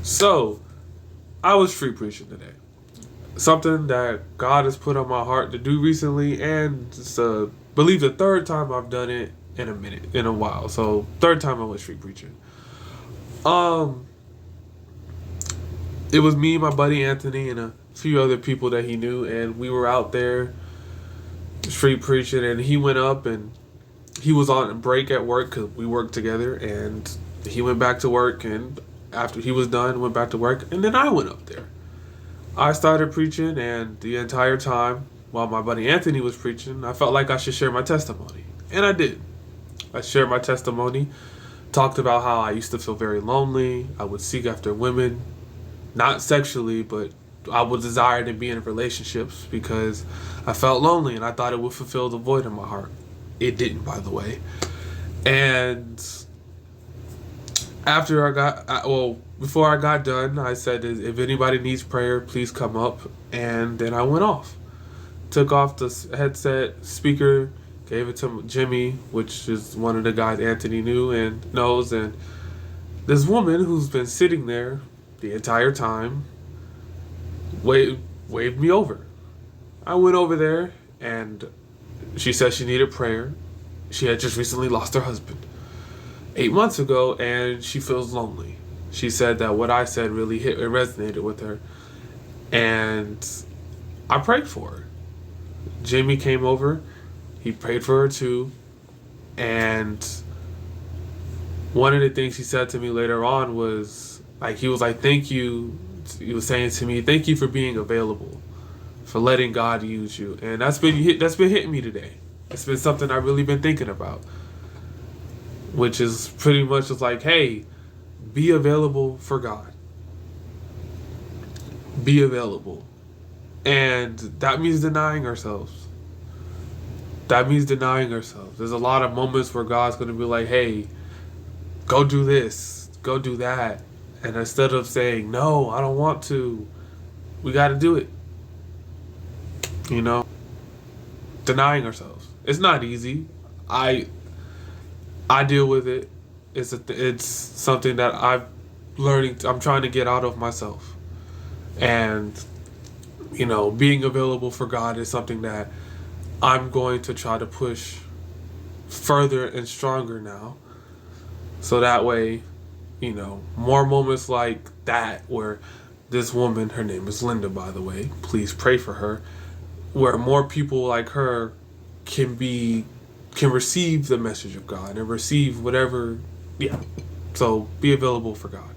So, I was free preaching today. Something that God has put on my heart to do recently, and it's, believe the third time I've done it in a minute, in a while. So, third time I was free preaching. Um, it was me, my buddy Anthony, and a few other people that he knew, and we were out there free preaching, and he went up and he was on a break at work because we worked together, and he went back to work, and after he was done, went back to work, and then I went up there. I started preaching, and the entire time while my buddy Anthony was preaching, I felt like I should share my testimony, and I did. I shared my testimony, talked about how I used to feel very lonely. I would seek after women, not sexually, but I would desire to be in relationships because I felt lonely and I thought it would fulfill the void in my heart. It didn't, by the way. And after before I got done, I said, if anybody needs prayer, please come up. And then I went off. Took off the headset, speaker, gave it to Jimmy, which is one of the guys Anthony knew and knows. And this woman who's been sitting there the entire time waved me over. I went over there, and she said she needed prayer. She had just recently lost her husband 8 months ago, and she feels lonely. She said that what I said really it resonated with her, and I prayed for her. Jamie came over, he prayed for her too, and one of the things he said to me later on was, he was like, thank you. He was saying to me, thank you for being available, for letting God use you. And that's been hitting me today. It's been something I've really been thinking about, which is pretty much just like, hey, be available for God. Be available. And that means denying ourselves. There's a lot of moments where God's going to be like, hey, go do this, go do that. And instead of saying, no, I don't want to, we got to do it. Denying ourselves. It's not easy. I deal with it. It's something that I'm trying to get out of myself. And, being available for God is something that I'm going to try to push further and stronger now. So that way, more moments like that where this woman, her name is Linda, by the way, please pray for her, where more people like her can receive the message of God and receive whatever. So be available for God.